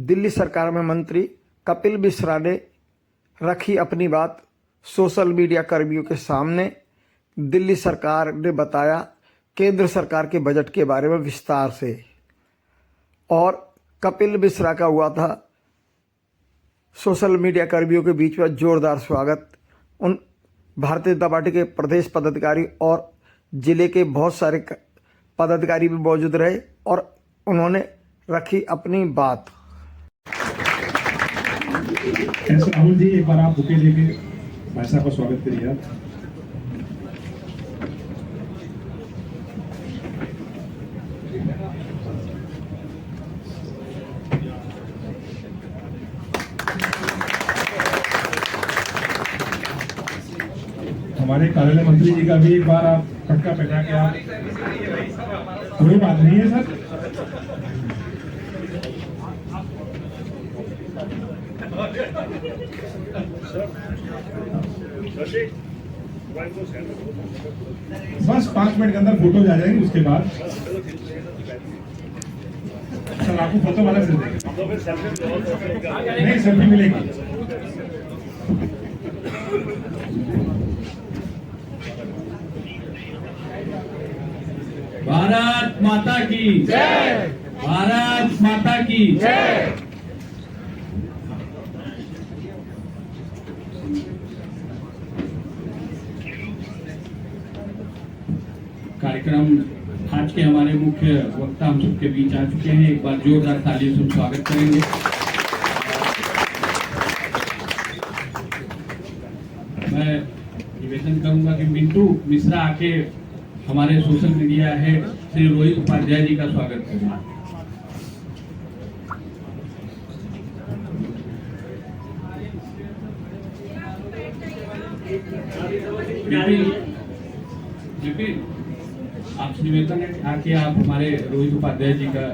दिल्ली सरकार में मंत्री कपिल मिश्रा ने रखी अपनी बात सोशल मीडिया कर्मियों के सामने। दिल्ली सरकार ने बताया केंद्र सरकार के बजट के बारे में विस्तार से, और कपिल मिश्रा का हुआ था सोशल मीडिया कर्मियों के बीच में जोरदार स्वागत। उन भारतीय जनता पार्टी के प्रदेश पदाधिकारी और जिले के बहुत सारे पदाधिकारी भी मौजूद रहे और उन्होंने रखी अपनी बात। राहुल जी, एक बार आप बुके लेके भाई साहब का स्वागत करिए आप। हमारे कार्यालय मंत्री जी का भी एक बार आप पटका पहना के आप। कोई बात नहीं है सर। बस 5 मिनट के अंदर फोटो आ जाएगी, उसके बाद सर आपको फोटो वाला से नहीं सेल्फी मिलेगी। भारत माता की जय। भारत माता की जय। कार्यक्रम आज के हमारे मुख्य वक्ता हम सबके बीच आ चुके हैं। एक बार जोरदार तालियों से स्वागत करेंगे। मैं निवेदन करूंगा कि मिंटू मिश्रा आके हमारे social media head Shri Rohit Upadhyay ji का स्वागत करें। आप निवेदन है आके आप हमारे रोहित उपाध्याय जी का।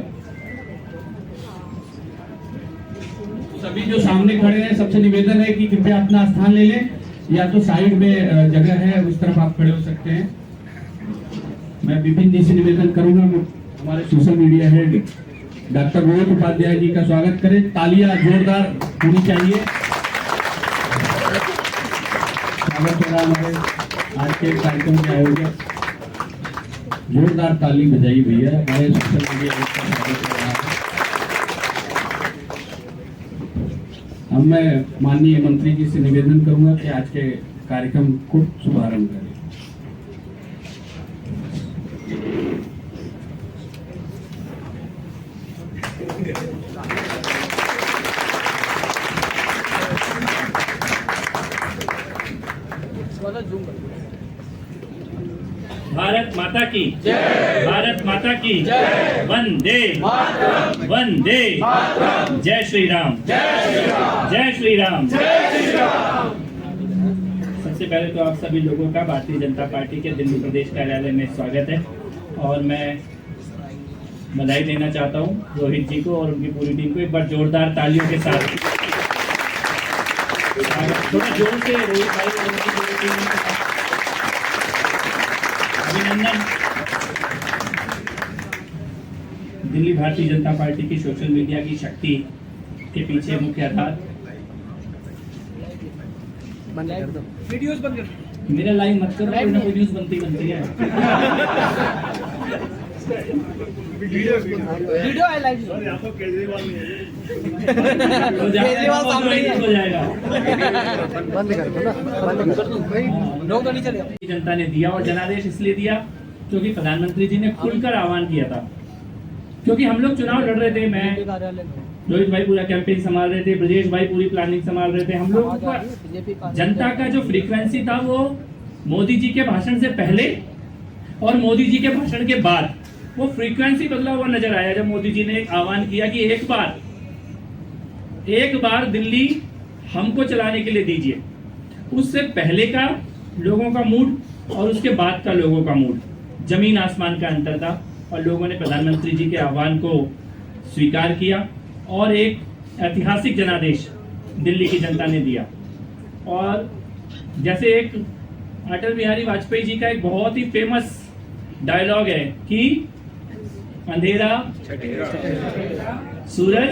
सभी जो सामने खड़े हैं सबसे निवेदन है कि कृपया अपना स्थान ले लें, या तो साइड में जगह है उस तरफ आप खड़े हो सकते हैं। मैं विपिन जी से निवेदन करूंगा हमारे social media head doctor Rohit Upadhyay ji का स्वागत करें। तालियां जोरदार होनी चाहिए। स्वागत हो रहा हमारे आज के कार्यक्रम के आयोजक। जोरदार ताली बजाई भैया हमारे सोशल मीडिया हेड का स्वागत हो रहा है। अब मैं माननीय मंत्री जी से निवेदन करूंगा कि आज के कार्यक्रम को शुभारंभ करें। भारत माता की जय। भारत माता की जय। वंदे मातरम। वंदे मातरम। जय श्री राम। जय श्री राम। जय श्री राम। जय श्री राम। सबसे पहले तो आप सभी लोगों का भारतीय जनता पार्टी के दिल्ली प्रदेश कार्यालय में स्वागत है, और मैं बधाई देना चाहता हूं रोहित जी को और उनकी पूरी टीम को। एक बार जोरदार तालियों के साथ थोड़ा जोर से रोहित भाई और उनकी पूरी टीम को अभिनंदन। दिल्ली भारतीय जनता पार्टी की सोशल मीडिया की शक्ति के पीछे मुख्य आधार। वीडियोस बंद कर, मेरा लाइव मत करो, कोई ना कोई न्यूज़ बनती है। वीडियो है लाइव। केजरीवाल सामने ही हो जाएगा। बंद कर दो ना, बंद कर दो भाई, लोग तो नहीं चलेगा। जनता ने दिया, और जनादेश इसलिए दिया क्योंकि प्रधानमंत्री जी ने खुलकर आह्वान किया था। क्योंकि हम लोग चुनाव लड़ रहे थे, मैं रोहित भाई पूरा कैंपेन संभाल रहे थे, ब्रजेश भाई पूरी प्लानिंग संभाल रहे थे। हम लोग का जनता का जो फ्रीक्वेंसी था वो मोदी जी के भाषण से पहले और मोदी जी के भाषण के बाद वो फ्रीक्वेंसी बदला हुआ नजर आया। जब मोदी जी ने एक आह्वान किया कि एक बार दिल्ली हमको चलाने के लिए दीजिए, उससे पहले का लोगों का मूड और उसके बाद का लोगों का मूड जमीन आसमान का अंतर था, और लोगों ने प्रधानमंत्री जी के आह्वान को स्वीकार किया और एक ऐतिहासिक जनादेश दिल्ली की जनता ने दिया। और जैसे एक अटल बिहारी वाजपेयी जी का एक बहुत ही फेमस डायलॉग है कि अंधेरा सूरज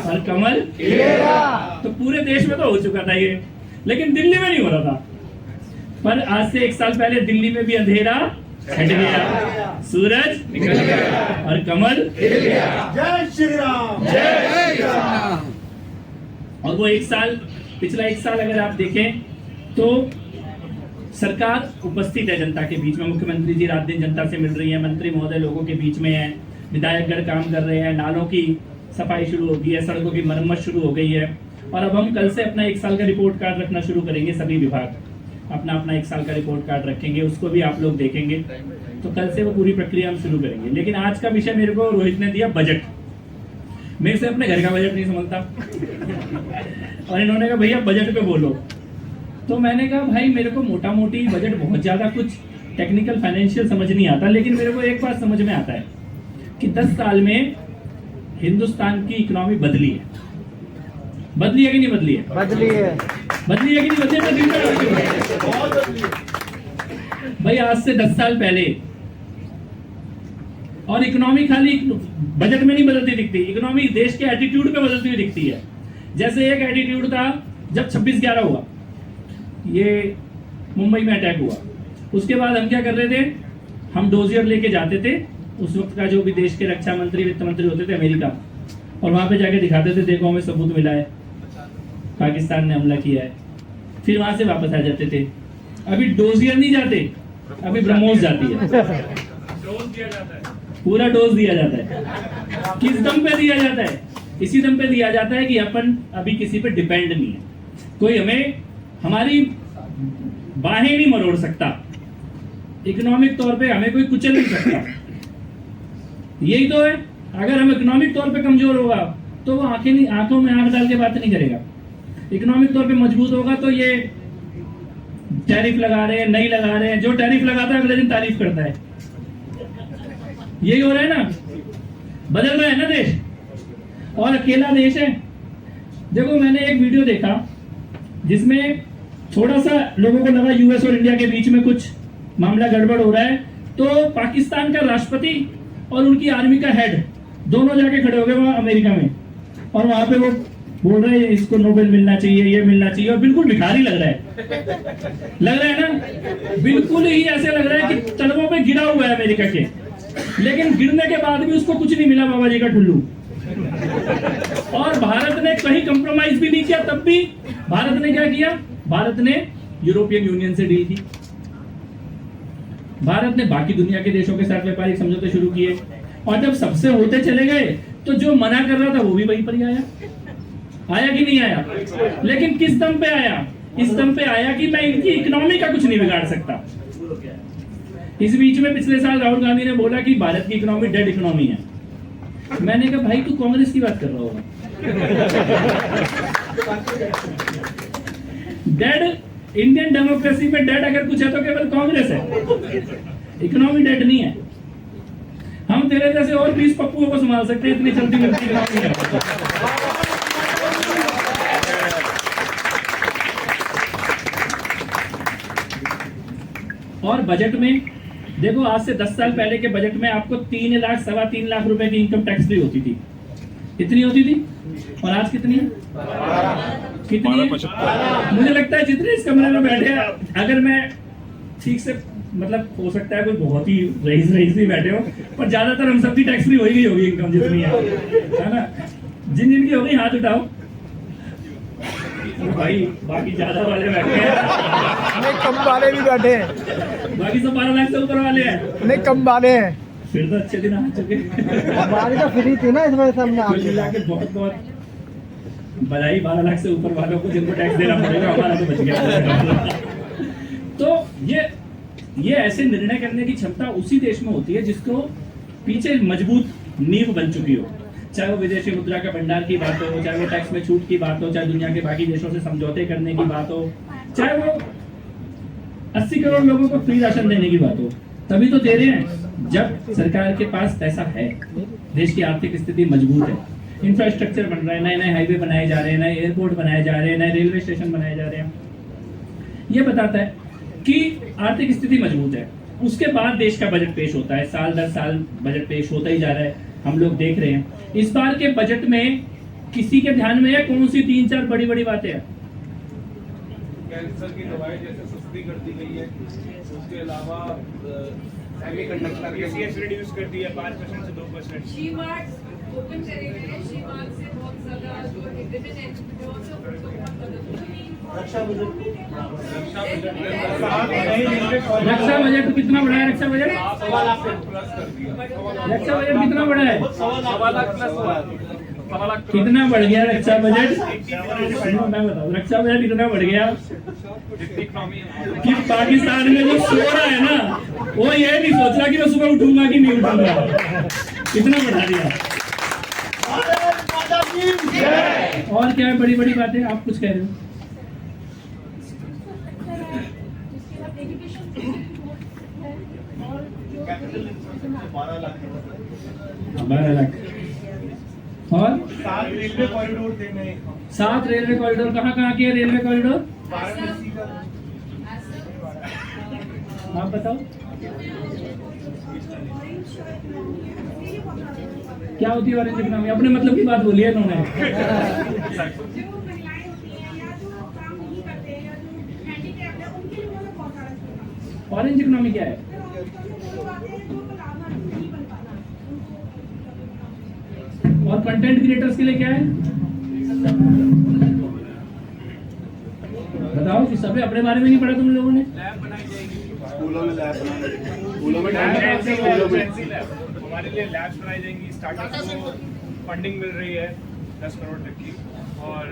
और कमल तो पूरे देश में तो हो चुका था ये, लेकिन दिल्ली में नहीं हो रहा था। पर आज से 1 साल पहले दिल्ली में भी अंधेरा हट गया, सूरज निकल गया और कमल खिल गया। जय श्री राम। जय श्री राम। और वो 1 साल, पिछला 1 साल अगर आप देखें तो सरकार उपस्थित है जनता के बीच में। मुख्यमंत्री जी रात दिन जनता से मिल रही है, मंत्री महोदय लोगों के बीच में है, विधायकगण काम कर रहे हैं, नालों की सफाई शुरू हो गई है, सड़कों की मरम्मत शुरू हो गई है। और अब हम कल से अपना 1 साल का रिपोर्ट कार्ड रखना शुरू करेंगे। सभी विभाग अपना अपना 1 साल का रिपोर्ट कार्ड रखेंगे, उसको भी आप लोग देखेंगे। तो कल से वो पूरी प्रक्रिया हम शुरू करेंगे। लेकिन आज का विषय मेरे को रोहित ने दिया बजट। मेरे से अपने घर का बजट नहीं समझता और इन्होंने कहा भैया बजट पे बोलो। तो मैंने कहा भाई मेरे को मोटा मोटी बजट बहुत ज्यादा कुछ टेक्निकल फाइनेंशियल समझ नहीं आता, लेकिन मेरे को एक बात समझ में आता है कि 10 साल में हिंदुस्तान की इकोनॉमी बदली है। बदली है कि नहीं बदली है? बदली है। बदली है कि नहीं बदली है? भाई आज से 10 साल पहले, और इकोनॉमी खाली बजट में नहीं बदलती दिखती, इकोनॉमी देश के एटीट्यूड पे बदलती हुई दिखती है। जैसे एक एटीट्यूड था जब 26/11 हुआ, ये मुंबई में अटैक हुआ, उसके बाद हम क्या कर रहे थे, हम डोजियर लेके जाते थे। उस वक्त का जो भी देश के रक्षा मंत्री वित्त मंत्री होते थे अमेरिका, और वहां पे जाके दिखाते थे देखो हमें सबूत मिला है पाकिस्तान ने हमला किया है। फिर वहां से वापस आ जाते थे। अभी डोजियर नहीं जाते, अभी ब्रह्मोस जाती है, पूरा डोज दिया जाता है। किस दम पे दिया जाता है? इसी दम पे दिया जाता है कि अपन अभी किसी पे डिपेंड नहीं है, कोई हमें हमारी बाहें नहीं मरोड़ सकता, इकोनॉमिक तौर पे हमें कोई कुचल नहीं सकता। यही तो है। अगर हम इकोनॉमिक तौर पे कमजोर होगा तो वो आंखों में आंख डाल के बात नहीं करेगा। इकोनॉमिक तौर पे मजबूत होगा तो ये टैरिफ लगा रहे हैं, नहीं लगा रहे हैं, जो टैरिफ लगाता है अगले दिन तारीफ करता है। यही हो रहा है ना, बदल रहा है ना देश, और अकेला देश है। देखो मैंने एक वीडियो देखा जिसमें थोड़ा सा लोगों को लगा यूएस और इंडिया के बीच में कुछ मामला गड़बड़ हो रहा है, तो पाकिस्तान का राष्ट्रपति और उनकी आर्मी का हेड दोनों जाके खड़े हो गए वहां अमेरिका में, और वहां पे वो बोल रहे हैं इसको नोबेल मिलना चाहिए, ये मिलना चाहिए, और बिल्कुल भिखारी लग रहा है ना, बिल्कुल ही ऐसे लग रहा है कि तलवों पे गिरा हुआ है अमेरिका के, लेकिन गिरने के बाद भी उसको कुछ नहीं मिला बाबा जी का ठुल्लू। और भारत ने कहीं कंप्रोमाइज भी नहीं किया। तब भी भारत ने क्या किया, भारत ने यूरोपियन यूनियन से डील की, भारत ने बाकी दुनिया के देशों के साथ व्यापारिक समझौते शुरू किए, और जब सबसे होते चले गए तो जो मना कर रहा था वो भी वहीं पर ही आया कि नहीं आया? लेकिन किस दम पे आया? इस दम पे आया कि मैं इनकी इकोनॉमी का कुछ नहीं बिगाड़ सकता। इस बीच में पिछले साल राहुल गांधी ने बोला कि भारत की इकोनॉमी डेड इकोनॉमी है। मैंने कहा भाई तू कांग्रेस की बात कर रहा होगा। डेड इंडियन डेमोक्रेसी में डेड अगर कुछ है तो केवल कांग्रेस है, इकोनॉमी डेड नहीं है। हम तेरे जैसे और 20 पप्पुओं को संभाल सकते हैं, इतनी चलती मिलती इकोनॉमी है। और बजट में देखो, आज से 10 साल पहले के बजट में आपको 3 लाख 3.25 लाख रुपए की इनकम टैक्स फ्री होती थी। इतनी होती थी, और आज कितनी है? कितनी है? मुझे लगता है जितने इस कमरे में बैठे हैं, अगर मैं ठीक से, मतलब हो सकता है कोई बहुत ही रईस भी बैठे हो, पर ज्यादातर हम सबकी टैक्स फ्री हो ही होगी इनकम जितनी है ना। जिन जिनकी होगी हाथ उठाओ भाई, बाकी ज्यादा वाले बैठे हैं, नहीं कम वाले भी बैठे हैं, बाकी सब 12 लाख से ऊपर वाले हैं, नहीं कम वाले हैं। फिर तो अच्छे दिन आ चुके। हमारी तो फ्री थी ना, इस वजह से हमने कुल मिला के बहुत बहुत बधाई 12 लाख से ऊपर वालों को जिनको टैक्स देना पड़ेगा, हमारा तो बच गया। तो ये ऐसे निर्णय करने की क्षमता उसी देश में होती है जिसको पीछे मजबूत नींव बन चुकी हो। चाहे वो विदेशी मुद्रा का भंडार की बात हो, चाहे वो टैक्स में छूट की बात हो, चाहे दुनिया के बाकी देशों से समझौते करने की बात हो, चाहे वो 80 करोड़ लोगों को फ्री राशन देने की बात हो। तभी तो दे रहे हैं जब सरकार के पास पैसा है, देश की आर्थिक स्थिति मजबूत है, इंफ्रास्ट्रक्चर बन रहा है, नए नए हाईवे बनाए जा रहे हैं, नए एयरपोर्ट बनाए जा रहे हैं, नए रेलवे स्टेशन बनाए जा रहे हैं। ये बताता है कि आर्थिक स्थिति मजबूत है। उसके बाद देश का बजट पेश होता है, साल दर साल बजट पेश होता ही जा रहा है। हम लोग देख रहे हैं। इस बार के बजट में किसी के ध्यान में है कौन सी 3-4 बड़ी बड़ी बातें हैं? कैंसर की दवाई जैसे सस्ती कर दी गई है, उसके अलावा सेमीकंडक्टर टीसीएस रिड्यूस कर दी है 5% से 2%। शी-मार्ट ओपन करेंगे, शी-मार्ट से बहुत ज्यादा जो हिडन है वो सब बहुत मदद। रक्षा बजट रक्षा बजट कितना बड़ा है? रक्षा बजट 1.25 लाख प्लस कर दिया। रक्षा बजट कितना बड़ा है? 1.25 लाख प्लस हुआ है। कितना बढ़ गया रक्षा बजट? मैं बताऊं रक्षा बजट कितना बढ़ गया कि पाकिस्तान में जो सो रहा है ना वो ये नहीं सोच रहा कि मैं सुबह उठूंगा कि नहीं उठूंगा, कितना बढ़ा दिया। और क्या है बड़ी बड़ी बातें? आप कुछ कह रहे हो? बारह लाख और 7 रेलवे कॉरिडोर देने। 7 रेलवे कॉरिडोर कहाँ के रेलवे कॉरिडोर? आप बताओ क्या होती है ऑरेंज इकोनॉमी? अपने मतलब की बात बोली है इन्होंने। ऑरेंज इकोनॉमी क्या है? और कंटेंट क्रिएटर्स के लिए क्या है बताओ? कि सभी अपने बारे में नहीं पढ़ा तुम लोगों ने? स्कूलों में लैब स्कूलों में हमारे लिए लैब्स बनाई जाएंगी। स्टार्टअप को फंडिंग मिल रही है 10 करोड़ तक की। और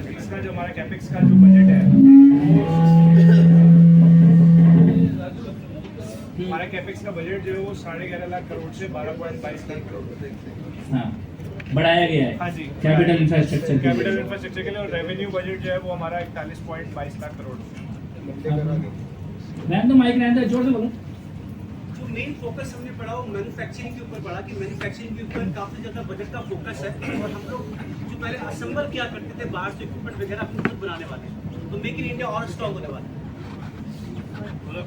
तीसरा जो हमारा कैपेक्स का जो बजट है हमारा कैपेक्स का बजट जो है वो 11.5 लाख करोड़ से 12.22 लाख करोड़ हाँ बढ़ाया गया है। हाँ जी, कैपिटल इंफ्रास्ट्रक्चर कैपिटल इंफ्रास्ट्रक्चर के लिए। और रेवेन्यू बजट जो है वो हमारा 41.22 लाख करोड़ मैं तो माइक रहता है, जोर से बोलो। जो मेन फोकस हमने पढ़ा वो मैन्युफैक्चरिंग के ऊपर पढ़ा कि मैन्युफैक्चरिंग के ऊपर काफी ज्यादा बजट का फोकस है। और हम लोग जो पहले असेंबल किया करते थे बाहर से इक्विपमेंट वगैरह अपने खुद बनाने वाले हैं, तो मेक इन इंडिया और स्ट्रॉन्ग होने वाला है।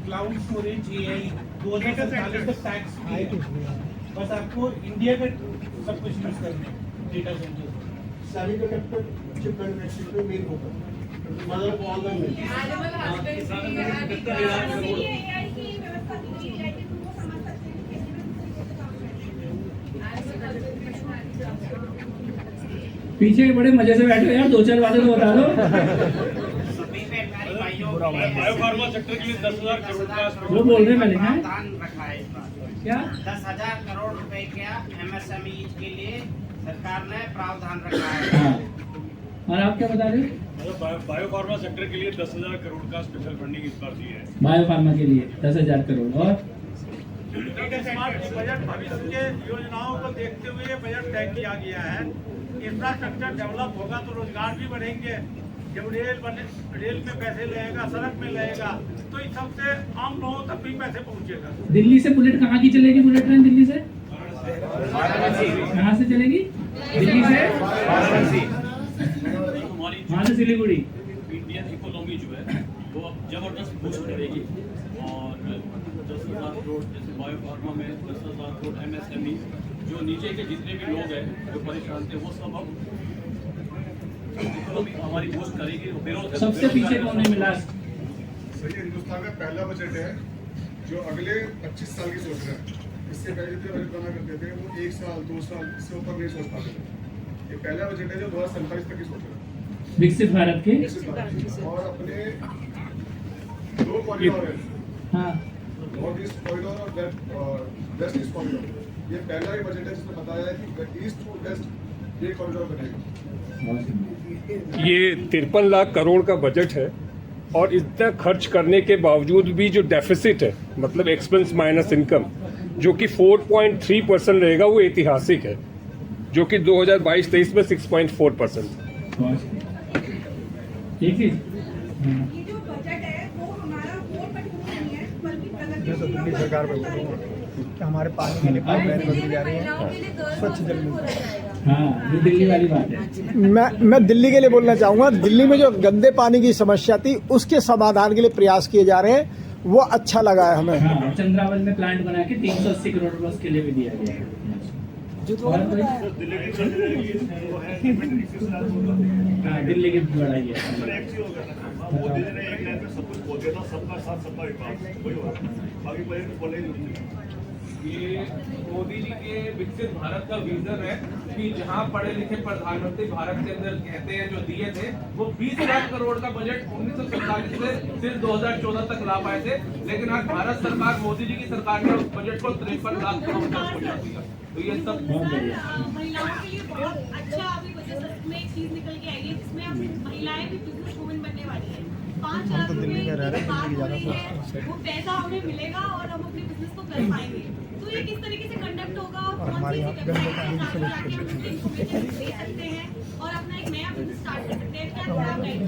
क्लाउड स्टोरेज ये 2047 तक टैक्स है, बस आपको इंडिया का सब कुछ यूज करना है। Data centre semiconductor chip manufacturing में मेन फोकस मतलब all the way animal husbandry AI की व्यवस्था की गई है कि तुम वो समझ सकते हैं कि पीछे बड़े मजे से बैठे हो यार, 2-4 बातें तो बता दो। बायोफार्मा सेक्टर के लिए 10,000 करोड़ का वो बोल रहे मैंने हैं प्रावधान रखा है इस बार। क्या 10,000 करोड़ रुपए का MSME के लिए सरकार ने प्रावधान रखा है। हाँ और आप क्या बता रहे हो? मतलब बायोफार्मा सेक्टर के लिए 10,000 करोड़ का स्पेशल फंडिंग इस बार दी है। बायो फार्मा के लिए 10,000 करोड़। और बजट भविष्य के योजनाओं को देखते हुए ये बजट तय किया गया है। इंफ्रास्ट्रक्चर डेवलप होगा तो रोजगार भी बढ़ेंगे। जब रेल में पैसे लगेगा, सड़क में लगेगा, तो इस सबसे आम लोगों तक भी पैसे पहुंचेगा। दिल्ली से बुलेट कहाँ की चलेगी? बुलेट ट्रेन दिल्ली से कहाँ से चलेगी? दिल्ली से वहाँ से सिलीगुड़ी। इंडियन इकोनॉमी जो है वो अब जबरदस्त बूस्ट करेगी। और 10,000 करोड़ जैसे बायोफार्मा में 10,000 करोड़ MSME जो नीचे के जितने भी लोग हैं जो परेशान थे वो सब अब इकोनॉमी हमारी बूस्ट करेगी। बेरोजगार सबसे पीछे कौन है मिला? सही हिंदुस्तान का पहला बजट है जो अगले 25 साल की सोच रहे हैं। इससे पहले जितने बजट बना करते थे वो 1 साल 2 साल इससे ऊपर नहीं सोच पाते थे। ये पहला बजट है जो 2047 तक की सोच रहे हैं। विकसित भारत के। और अपने 2 कॉरिडोर है, हाँ नॉर्थ ईस्ट कॉरिडोर और वेस्ट ईस्ट कॉरिडोर। ये पहला ही बजट है जिसमें बताया है कि ईस्ट टू वेस्ट ये कॉरिडोर बनेगा। ये 53 लाख करोड़ का बजट है और इतना खर्च करने के बावजूद भी जो डेफिसिट है मतलब एक्सपेंस माइनस इनकम जो कि 4.3% रहेगा वो ऐतिहासिक है, जो कि 2022-23 में 6.4%। एक चीज ये जो बजट है वो हमारा वोट पर नहीं है बल्कि दिल्ली सरकार पर हमारे पानी के लिए पाइपलाइन बदली जा रही है, स्वच्छ जल मिल रहा है। हाँ ये दिल्ली वाली बात है। मैं दिल्ली के लिए बोलना चाहूँगा, दिल्ली में जो गंदे पानी की समस्या थी उसके समाधान के लिए प्रयास किए जा रहे हैं, वो अच्छा लगा है हमें। हाँ चंद्रावल में प्लांट बना के 380 करोड़ रुपए उसके लिए भी दिया गया है। और कोई? हाँ, दिल्ली की बढ़ाई है। ये मोदी जी के विकसित भारत का विजन है कि जहां पढ़े लिखे प्रधानमंत्री भारत के अंदर कहते हैं जो दिए थे वो 20 लाख करोड़ का बजट 1947 से सिर्फ 2014 तक ला पाए थे, लेकिन आज भारत सरकार मोदी जी की सरकार ने उस बजट को 53 लाख करोड़ तक पहुंचा दिया। तो ये सब महिलाओं के लिए बहुत अच्छा अभी बजट में एक चीज निकल के आई है जिसमें अब महिलाएं भी बिजनेस वुमेन बनने वाली है। 5 लाख रुपए की बात हो रही है, वो पैसा उन्हें मिलेगा और हम अपने बिजनेस को कर पाएंगे। तो ये किस तरीके से कंडक्ट होगा और कौन सी दे सकते हैं और अपना एक नया बिजनेस स्टार्ट कर सकते हैं, क्या थोड़ा गाइड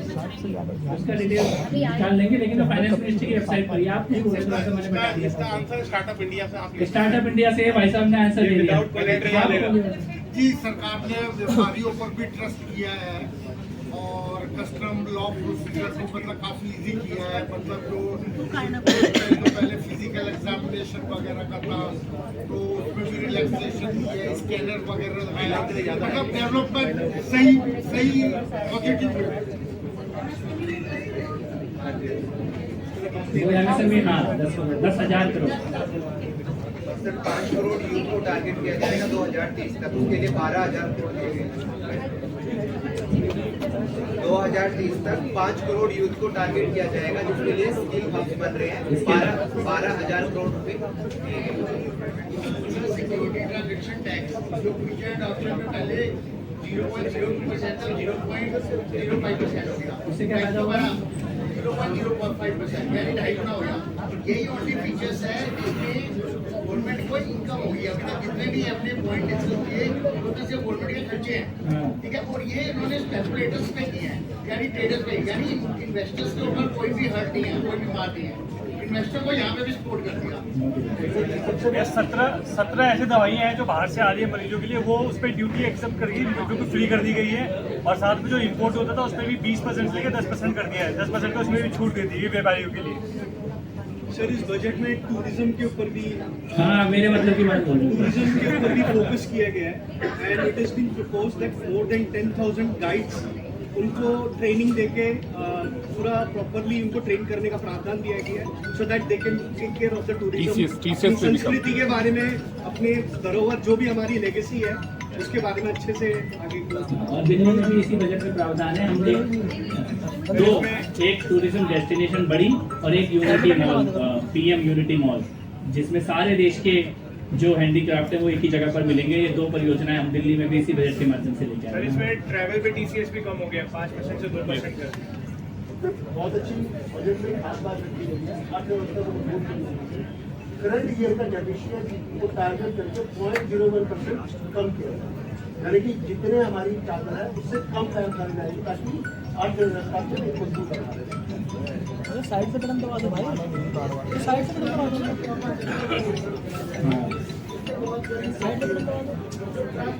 उसका डिटेल निकाल लेंगे, लेकिन तो फाइनेंस मिनिस्ट्री की वेबसाइट पर ही आप मैंने बता दिया। इसका आंसर स्टार्टअप इंडिया से आप स्टार्टअप इंडिया से भाई साहब ने आंसर दे दिया। जी, सरकार ने व्यापारियों पर भी ट्रस्ट किया है और कस्टम लॉ प्रोसीजर को मतलब काफी इजी किया है। मतलब जो पहले फिजिकल एग्जामिनेशन वगैरह का था तो उसमें भी रिलैक्सेशन दी है, स्कैनर वगैरह लगाया, मतलब डेवलपमेंट सही पॉजिटिव। हाँ, 10,000 करोड़। सर 5 करोड़ यूथ को टारगेट किया जाएगा 2030 तक, उसके लिए 12,000 करोड़ 2030 तक 5 करोड़ यूथ को टारगेट किया जाएगा, जिसके लिए स्किल हब्स बन रहे हैं। 12,000 करोड़ रुपए। सिक्योरिटी ट्रांजैक्शन टैक्स जो फ्यूचर डॉक्टर में पहले 0.02% से 0.05% हो गया, उससे क्या फायदा होगा? 0.05%, यानी 2.5 गुना हो गया। यही ओनली फीचर्स है जिसमें गवर्नमेंट को इनकम होगी। अभी तक जितने भी अपने पॉइंट डिस्कस किए उसमें से गवर्नमेंट के खर्चे हैं, ठीक है। और ये इन्होंने स्पेकुलेटर्स पे किए हैं, यानी ट्रेडर्स पे, यानी इन्वेस्टर्स के ऊपर कोई भी हर्ट नहीं है, कोई भी बात नहीं है। इन्वेस्टर को यहाँ पे भी सपोर्ट कर दिया। 17 ऐसी दवाइयाँ हैं जो बाहर से आ रही है मरीजों के लिए, वो उस पर ड्यूटी एक्सेप्ट करके लोगों को फ्री कर दी गई है। और साथ में जो इम्पोर्ट होता था उस पर भी 20% से लेकर 10% कर दिया है। 10% का उसमें भी छूट दे दी है व्यापारियों के लिए। सर, इस बजट में टूरिज्म के ऊपर भी, हाँ, मेरे मतलब की बात बोल रही हूँ। टूरिज्म के ऊपर भी फोकस किया गया है and it is been proposed that more than 10,000 guides उनको ट्रेनिंग देके पूरा प्रॉपरली उनको ट्रेन करने का प्रावधान दिया गया है, so that they can take care of the tourism. संस्कृति के बारे में, अपने धरोहर जो भी हमारी लेगेसी है उसके बारे में अच्छे से आगे। और दिल्ली में भी इसी बजट में प्रावधान है। हमने दो, एक टूरिज्म डेस्टिनेशन बड़ी और एक unity mall, PM unity mall, जिसमें सारे देश के जो हैंडीक्राफ्ट है वो एक ही जगह पर मिलेंगे। ये 2 परियोजनाएं हम दिल्ली में भी इसी बजट के माध्यम से लेके आए हैं। इसमें ट्रैवल पे TCS भी कम हो गया 5% से 2% का। बहुत अच्छी बजट में खास बात रखी गई है। करंट ईयर का डेफिशिएंट को टारगेट करके 0.01% कम किया, यानी कि जितने हमारी चादर है उससे कम टाइम कर जाएगी, ताकि अर्थव्यवस्था को एक मजबूत बना रहे। साइड से कदम दबा दो भाई, साइड से कदम दबा दो, साइड से कदम दबा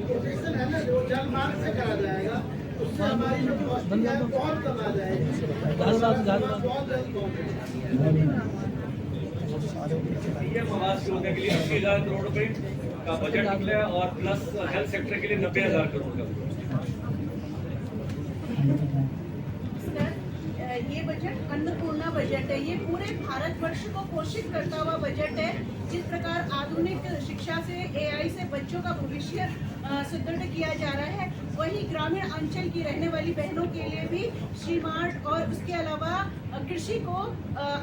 प्रोटेक्शन है ना, जो जल मार्ग से करा जाएगा उससे हमारी जो कॉस्ट है बहुत कम आ जाएगी। आवास योजना के लिए 80,000 करोड़ रुपए का बजट निकला और प्लस हेल्थ सेक्टर के लिए 90,000 करोड़ का। ये बजट अन्नपूर्णा बजट है। ये पूरे भारतवर्ष को पोषित करता हुआ बजट है। जिस प्रकार आधुनिक शिक्षा से, AI से बच्चों का भविष्य सुदृढ़ किया जा रहा है, वही ग्रामीण अंचल की रहने वाली बहनों के लिए भी श्रीमार्ट और उसके अलावा कृषि को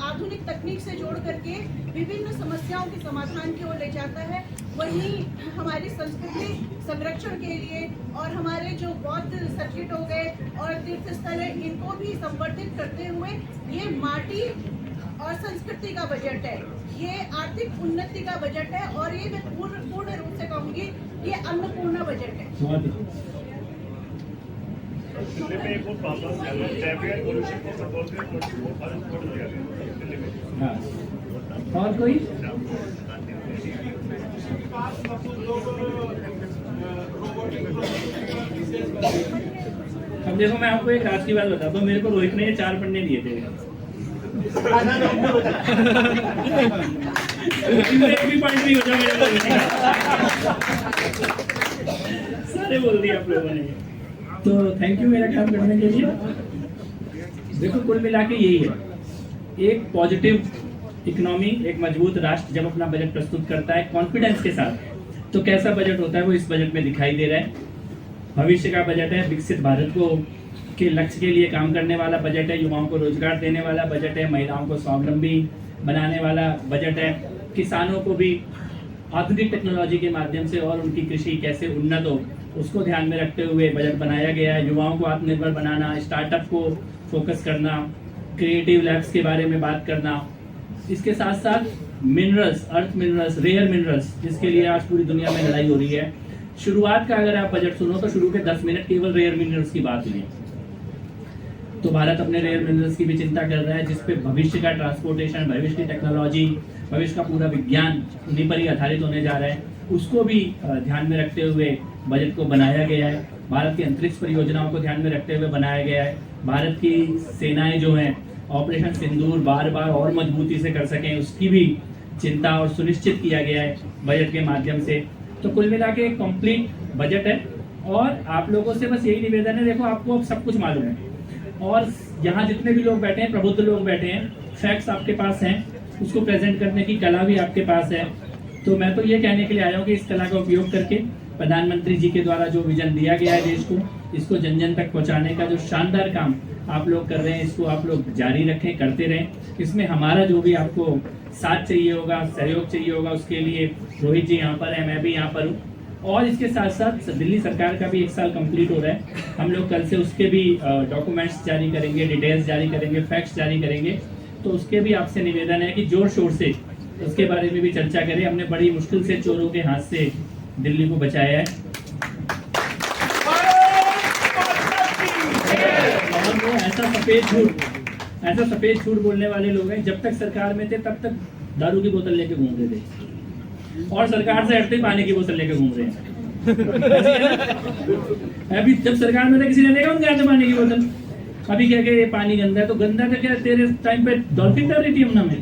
आधुनिक तकनीक से जोड़ करके विभिन्न समस्याओं के समाधान की ओर ले जाता है। वहीं हमारी संस्कृति संरक्षण के लिए और हमारे जो बौद्ध सर्किट हो गए और तीर्थ स्थल है, इनको भी संवर्धित करते हुए ये माटी और संस्कृति का बजट है। ये आर्थिक उन्नति का बजट है और ये मैं पूर्ण रूप से कहूँगी ये अन्नपूर्णा बजट है। दिल्ली में एक प्रॉब्लम है, ट्रैफिक पोल्यूशन को कंट्रोल करने दिल्ली में। और कोई अब देखो, मैं आपको एक रात की बात बताता हूँ। मेरे को रोहित ने ये 4 पन्ने दिए थे। एक भी पॉइंट नहीं होता मेरे बोलने का। सारे बोल दिए आप लोगों ने। तो थैंक यू मेरा काम करने के लिए। देखो कुल मिला के यही है, एक पॉजिटिव इकोनॉमी, एक मजबूत राष्ट्र जब अपना बजट प्रस्तुत करता है कॉन्फिडेंस के साथ, तो कैसा बजट होता है वो इस बजट में दिखाई दे रहा है। भविष्य का बजट है, विकसित भारत को के लक्ष्य के लिए काम करने वाला बजट है, युवाओं को रोजगार देने वाला बजट है, महिलाओं को स्वावलंबी बनाने वाला बजट है, किसानों को भी आधुनिक टेक्नोलॉजी के माध्यम से और उनकी कृषि कैसे उन्नत हो उसको ध्यान में रखते हुए बजट बनाया गया है। युवाओं को आत्मनिर्भर बनाना, स्टार्टअप को फोकस करना, क्रिएटिव लैब्स के बारे में बात करना, इसके साथ साथ minerals, earth minerals, rare minerals, जिसके लिए आज पूरी दुनिया में लड़ाई हो रही है। शुरुआत का अगर आप बजट सुनो तो शुरू के 10 मिनट केवल रेयर मिनरल्स की बात हुई है। तो भारत अपने रेयर मिनरल्स की भी चिंता कर रहा है, जिसपे भविष्य का ट्रांसपोर्टेशन, भविष्य की टेक्नोलॉजी, भविष्य का पूरा विज्ञान उन्हीं पर ही आधारित होने जा रहा है। उसको भी ध्यान में रखते हुए बजट को बनाया गया है। भारत की अंतरिक्ष परियोजनाओं को ध्यान में रखते हुए बनाया गया है। भारत की सेनाएं जो हैं ऑपरेशन सिंदूर बार बार और मजबूती से कर सकें, उसकी भी चिंता और सुनिश्चित किया गया है बजट के माध्यम से। तो कुल मिला के एक कंप्लीट बजट है। और आप लोगों से बस यही निवेदन है, देखो आपको अब सब कुछ मालूम है और यहाँ जितने भी लोग बैठे हैं, प्रबुद्ध लोग बैठे हैं, फैक्ट्स आपके पास हैं, उसको प्रेजेंट करने की कला भी आपके पास है। तो मैं तो ये कहने के लिए आया हूँ कि इस कला का उपयोग करके प्रधानमंत्री जी के द्वारा जो विजन दिया गया है देश को, इसको जन जन तक पहुँचाने का जो शानदार काम आप लोग कर रहे हैं, इसको आप लोग जारी रखें, करते रहें। इसमें हमारा जो भी आपको साथ चाहिए होगा, सहयोग चाहिए होगा, उसके लिए रोहित जी यहाँ पर है, मैं भी यहाँ पर हूँ। और इसके साथ साथ दिल्ली सरकार का भी 1 साल कंप्लीट हो रहा है। हम लोग कल से उसके भी डॉक्यूमेंट्स जारी करेंगे, डिटेल्स जारी करेंगे, फैक्ट्स जारी करेंगे। तो उसके भी आपसे निवेदन है कि जोर शोर से उसके बारे में भी चर्चा करें। हमने बड़ी मुश्किल से चोरों के हाथ से दिल्ली को बचाया है। और वो ऐसा सफेद झूठ बोलने वाले लोग हैं, जब तक सरकार में थे तब तक दारू की बोतल लेके घूम रहे थे और सरकार से हटते पानी की बोतल लेके घूम रहे हैं। अभी जब सरकार में थे किसी ने देखा उनके हाथ में पानी की बोतल? अभी क्या ये पानी गंदा है, तो गंदा था क्या तेरे टाइम पे डॉल्फिन तैर रही थी यमुना में?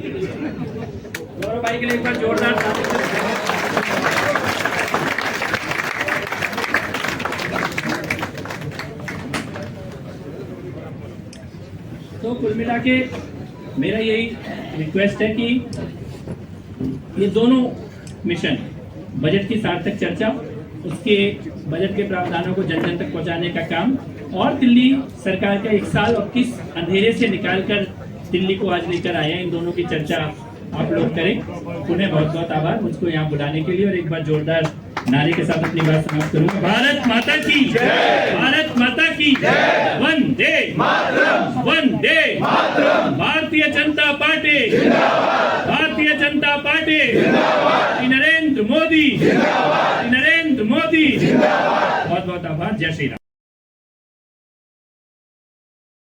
गौरव भाई के लिए एक बार जोरदार तो कुल मिला के मेरा यही रिक्वेस्ट है कि ये दोनों मिशन, बजट की सार्थक चर्चा, उसके बजट के प्रावधानों को जन जन तक पहुंचाने का काम, और दिल्ली सरकार का 1 साल और किस अंधेरे से निकालकर दिल्ली को आज लेकर आए हैं, इन दोनों की चर्चा आप लोग करें। उन्हें बहुत बहुत आभार मुझको यहाँ बुलाने के लिए। और एक बार जोरदार नारे के साथ अपनी बात समाप्त करूंगा। भारत माता की जय, भारत माता की जय, वंदे मातरम, वंदे मातरम, भारतीय जनता पार्टी जिंदाबाद, भारतीय जनता पार्टी जिंदाबाद, नरेंद्र मोदी जिंदाबाद, नरेंद्र मोदी जिंदाबाद। बहुत बहुत आभार। जय श्री राम।